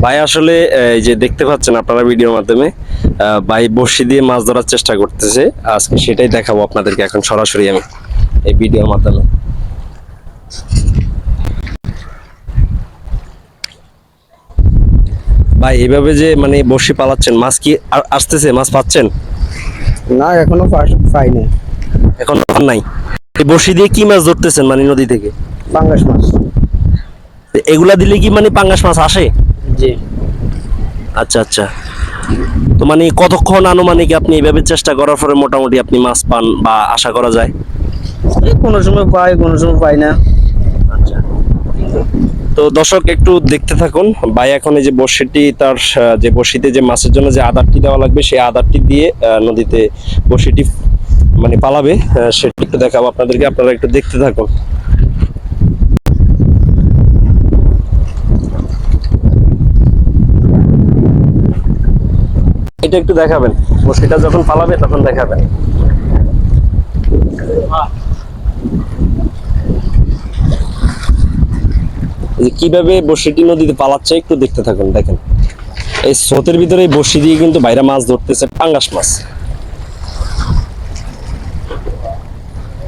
ভাই আসলে এই যে দেখতে পাচ্ছেন আপনারা ভিডিওর মাধ্যমে ভাই বড়শি দিয়ে মাছ ধরার চেষ্টা করতেছে। আজকে সেটাই দেখাবো আপনাদেরকে এখন সরাসরি আমি এই ভিডিওর মাধ্যমে। ভাই এইভাবে যে মানে বড়শি পালাচ্ছেন, মাছ কি আসতেছে, মাছ পাচ্ছেন? না, এখনো পাইনি। এখন পান নাই। এই বড়শি দিয়ে কি মাছ ধরতেছেন মানে নদী থেকে? পাঙ্গাস মাছ। এগুলা দিলে কি মানে পাঙ্গাস মাছ আসে? জি। আচ্ছা আচ্ছা। তো মানে কতক্ষণ আনুমানিক আপনি এইভাবে চেষ্টা করার পরে মোটামুটি আপনি মাছ পান বা আশা করা যায়? এই কোনো সময় পাই, কোনো সময় পাই না। আচ্ছা। তো দর্শক একটু দেখতে থাকুন। ভাই এখন এই যে বড়শিটি তার যে বড়শিতে যে মাছের জন্য যে আদারটি দেওয়া লাগবে সেই আদারটি দিয়ে নদীতে বড়শিটি মানে পালাবে, সেটা একটু দেখাবো আপনাদেরকে, আপনারা একটু দেখতে থাকুন। এটা একটু দেখাবেন, বড়শিটা যখন পালাবে তখন দেখাবেন। এই যে কিভাবে বড়শিটি নদীতে পালাচ্ছে একটু দেখতে থাকুন। দেখেন এই স্রোতের ভিতরে এই বড়শি দিয়ে কিন্তু বাইরে মাছ ধরতেছে, পাঙ্গাস মাছ।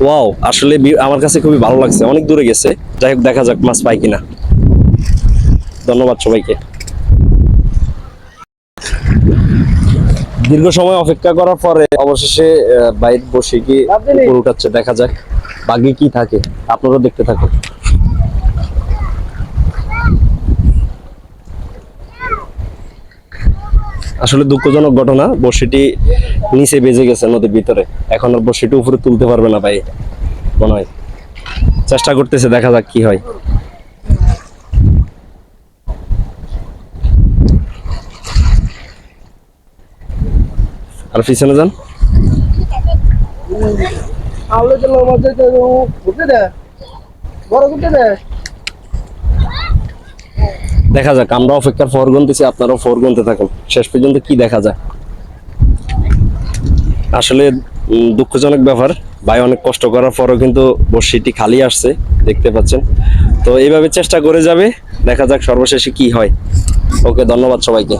ওয়াও, আসলে আমার কাছে খুবই ভালো লাগছে। অনেক দূরে গেছে, যাই হোক দেখা যাক মাছ পাই কিনা। ধন্যবাদ সবাইকে। দীর্ঘ সময় অপেক্ষা করার পরে অবশেষে বাইরে বসে কি উপরে উঠাচ্ছে, দেখা যাক বাকি কি থাকে। আপনারাও দেখতে থাকুন। আসলে দুঃখজনক ঘটনা, বড়শিটি নিচে বেজে গেছে নদীর ভিতরে। এখন আর বড়শিটি উপরে তুলতে পারবে না ভাই, মনে হয়। চেষ্টা করতেছে, দেখা যাক কি হয়। আর পিছনে যান। দেখা যাক, আমরা অপেক্ষার ফর গুনতেছি, আপনারাও ফর গুনতে থাকুন, শেষ পর্যন্ত কি দেখা যায়। আসলে দুঃখজনক ব্যাপার, ভাই অনেক কষ্ট করার পরও কিন্তু বড়শিটি খালি আসছে, দেখতে পাচ্ছেন। তো এইভাবে চেষ্টা করে যাবে, দেখা যাক সর্বশেষে কি হয়। ওকে, ধন্যবাদ সবাইকে।